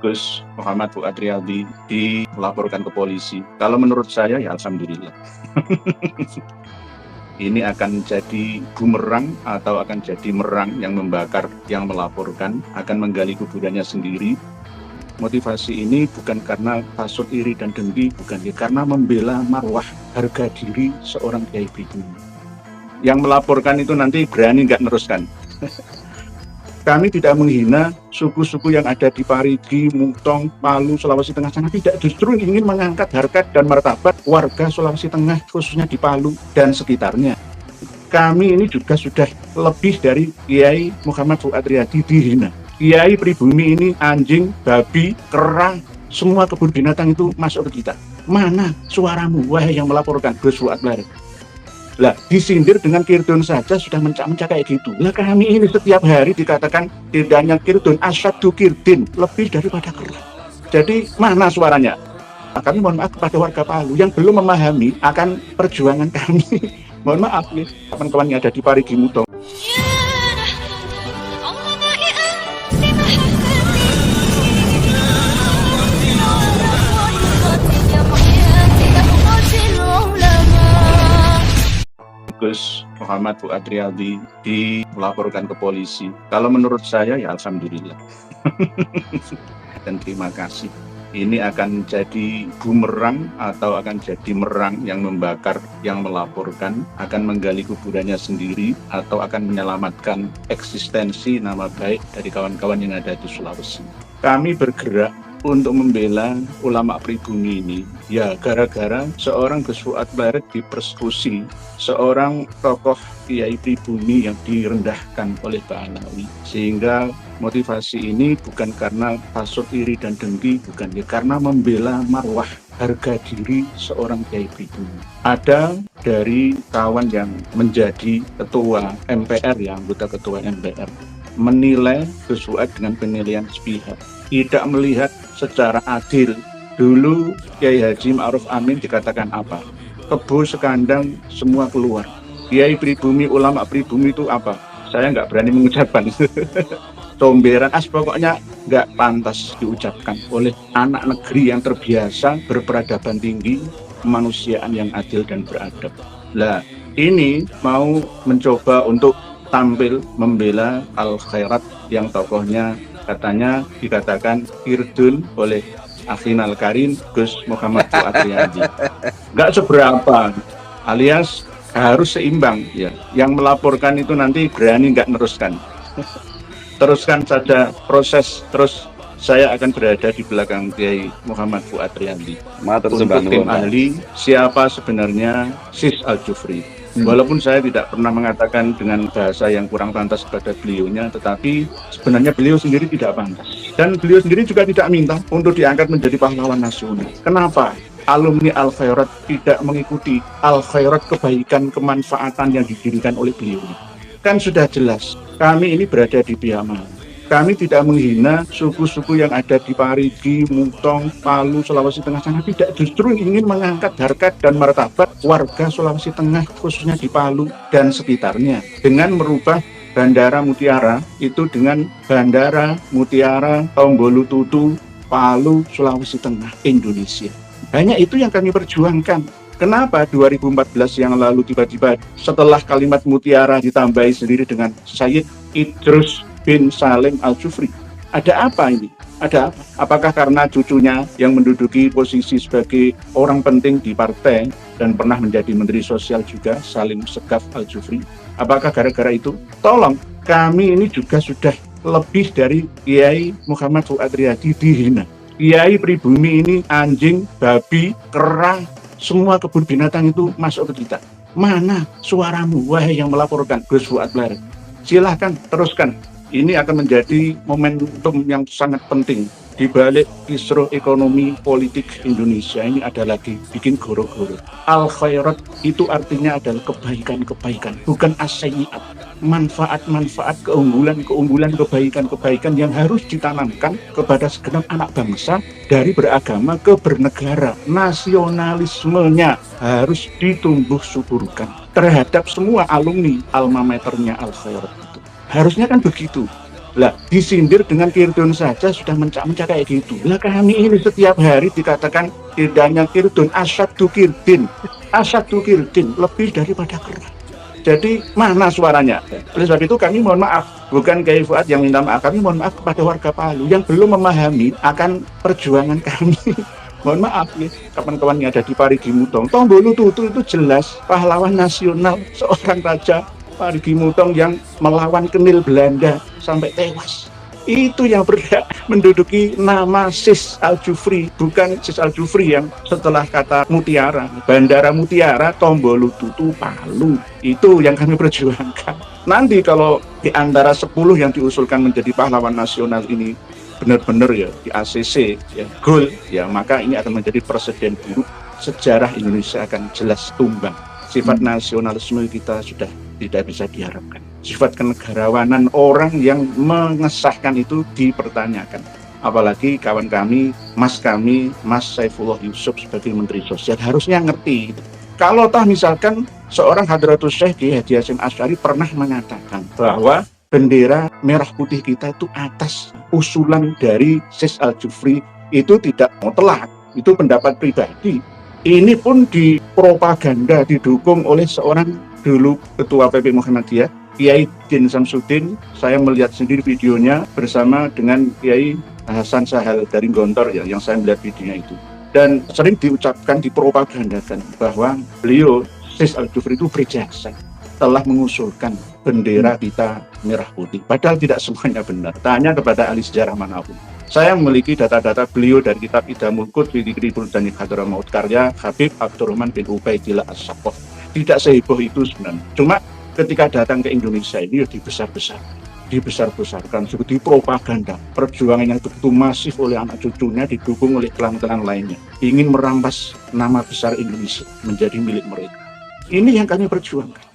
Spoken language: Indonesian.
Gus Muhammad Fuad Riyadi dilaporkan ke polisi. Kalau menurut saya ya alhamdulillah. Ini akan jadi bumerang atau akan jadi merang yang membakar yang melaporkan, akan menggali kuburannya sendiri. Motivasi ini bukan karena hasut iri dan dengki, bukan ya, karena membela marwah harga diri seorang kiai pribumi. Yang melaporkan itu nanti berani nggak neruskan. Kami tidak menghina suku-suku yang ada di Parigi, Mutong, Palu, Sulawesi Tengah sana. Tidak, justru ingin mengangkat harkat dan martabat warga Sulawesi Tengah, khususnya di Palu dan sekitarnya. Kami ini juga sudah lebih dari Kiai Muhammad Fuad Riyadi dihina. Kiai pribumi ini anjing, babi, kera, semua kebun binatang itu masuk ke kita. Mana suaramu, wahai yang melaporkan Gus Fuad Riyadi? Lah, disindir dengan kirdun saja sudah mencak-mencak kayak gitu. Lah, kami ini setiap hari dikatakan tidak hanya kirdun, asyadu kirdin, lebih daripada kera. Jadi, mana suaranya? Nah, kami mohon maaf kepada warga Palu yang belum memahami akan perjuangan kami. Mohon maaf nih, kawan-kawan yang ada di Parigi Mutong. Gus Muhammad Fuad Riyadi dilaporkan ke polisi. Kalau menurut saya ya alhamdulillah. Dan terima kasih. Ini akan jadi bumerang atau akan jadi merang yang membakar yang melaporkan, akan menggali kuburannya sendiri atau akan menyelamatkan eksistensi nama baik dari kawan-kawan yang ada di Sulawesi. Kami bergerak untuk membela ulama pribumi ini, ya gara-gara seorang Gus Fuad Riyadi dipersekusi, seorang tokoh kiai pribumi yang direndahkan oleh Pak Alawi, sehingga motivasi ini bukan karena hasut iri dan dengki, bukan ya, karena membela marwah harga diri seorang kiai pribumi. Ada dari kawan yang menjadi ketua MPR, ya anggota ketua MPR, menilai Gus Fuad dengan penilaian sepihak, tidak melihat secara adil. Dulu Kiai Haji Ma'ruf Amin dikatakan apa? Kebo sekandang semua keluar. Kiai pribumi, ulama pribumi itu apa? Saya nggak berani mengucapkan. Comberan pokoknya nggak pantas diucapkan oleh anak negeri yang terbiasa berperadaban tinggi, kemanusiaan yang adil dan beradab. Lah, ini mau mencoba untuk tampil membela Al-Khairat yang tokohnya katanya dikatakan kirdun oleh Akhinal Karim Gus Muhammad Fuad Riyadi. Nggak seberapa, alias harus seimbang ya. Yang melaporkan itu nanti berani nggak neruskan. Teruskan saja proses, terus saya akan berada di belakang Kiai Muhammad Fuad Riyadi. Untuk tim ahli siapa sebenarnya Sis Al-Jufri. Walaupun saya tidak pernah mengatakan dengan bahasa yang kurang pantas kepada beliaunya, tetapi sebenarnya beliau sendiri tidak pantas. Dan beliau sendiri juga tidak minta untuk diangkat menjadi pahlawan nasional. Kenapa? Alumni Al-Khairat tidak mengikuti Al-Khairat kebaikan kemanfaatan yang didirikan oleh beliau. Kan sudah jelas, kami ini berada di pihak mana. Kami tidak menghina suku-suku yang ada di Parigi, Mutong, Palu, Sulawesi Tengah sana. Tidak, justru ingin mengangkat harkat dan martabat warga Sulawesi Tengah, khususnya di Palu dan sekitarnya, dengan merubah Bandara Mutiara itu dengan Bandara Mutiara Tombolututu, Palu, Sulawesi Tengah, Indonesia. Hanya itu yang kami perjuangkan. Kenapa 2014 yang lalu tiba-tiba setelah kalimat Mutiara ditambahi sendiri dengan Sayyid Idrus bin Salim Al-Jufri? Ada apa ini? Ada apa? Apakah karena cucunya yang menduduki posisi sebagai orang penting di partai dan pernah menjadi Menteri Sosial juga, Salim Segaf Al-Jufri? Apakah gara-gara itu? Tolong, kami ini juga sudah lebih dari Kiai Muhammad Fuad Riyadi dihina. Kiai pribumi ini anjing, babi, kera, semua kebun binatang itu masuk ke kita. Mana suaramu, wahai yang melaporkan Gus Fuad Riyadi? Silahkan teruskan. Ini akan menjadi momentum yang sangat penting di balik kisruh ekonomi politik Indonesia. Ini ada lagi bikin goro-goro. Al-Khairat itu artinya adalah kebaikan-kebaikan, bukan as-sayyi'at. Manfaat-manfaat, keunggulan-keunggulan, kebaikan-kebaikan yang harus ditanamkan kepada segenap anak bangsa dari beragama ke bernegara. Nasionalismenya harus ditumbuh suburkan terhadap semua alumni alma maternya Al-Khairat. Harusnya kan begitu. Lah, disindir dengan Kirdun saja sudah mencak-mencak kayak gitu. Lah kami ini setiap hari dikatakan tidak hanya Kirdun, asyaddu Kirdin. Asyaddu Kirdin, lebih daripada keras. Jadi mana suaranya? Oleh sebab itu kami mohon maaf, bukan Kiai Fuad yang minta maaf, kami mohon maaf kepada warga Palu yang belum memahami akan perjuangan kami. Mohon maaf ya, kawan-kawan yang ada di Parigi Mutong. Tombolu Tutu itu jelas pahlawan nasional, seorang raja Parigi Mutong yang melawan Kenil Belanda sampai tewas. Itu yang berhak menduduki nama Sis Al-Jufri, bukan Sis Al-Jufri yang setelah kata Mutiara, Bandara Mutiara, Tombolu Tutu, Palu. Itu yang kami perjuangkan. Nanti kalau di antara 10 yang diusulkan menjadi pahlawan nasional ini benar-benar ya di ACC ya gol ya, maka ini akan menjadi presiden buruk, sejarah Indonesia akan jelas tumbang. Sifat nasionalisme kita sudah tidak bisa diharapkan. Sifat kenegarawanan orang yang mengesahkan itu dipertanyakan. Apalagi kawan kami, Mas Saifullah Yusuf sebagai Menteri Sosial harusnya ngerti. Kalau toh misalkan seorang Hadratus Syekh Kiai Haji Hasyim Asy'ari pernah mengatakan bahwa bendera merah putih kita itu atas usulan dari Sis Al-Jufri, itu tidak mutlak, itu pendapat pribadi. Ini pun dipropaganda, didukung oleh seorang dulu Ketua PP Muhammadiyah, Kiai Din Samsudin. Saya melihat sendiri videonya bersama dengan Kiai Hasan Sahal dari Gontor ya, yang saya melihat videonya itu. Dan sering diucapkan, dipropagandakan bahwa beliau, Sis Al-Jufri itu berjasa, telah mengusulkan bendera kita merah putih. Padahal tidak semuanya benar. Tanya kepada ahli sejarah manapun. Saya memiliki data-data beliau dari kitab Idamul Qud fi Dzikri Buldani Hadramaut karya Habib Abdurrahman bin Ubaidillah As-Saqaf. Tidak seheboh itu sebenarnya. Cuma ketika datang ke Indonesia ini ya dibesar-besarkan, seperti propaganda. Perjuangan yang begitu masif oleh anak cucunya, didukung oleh klan-klan lainnya. Ingin merampas nama besar Indonesia menjadi milik mereka. Ini yang kami perjuangkan.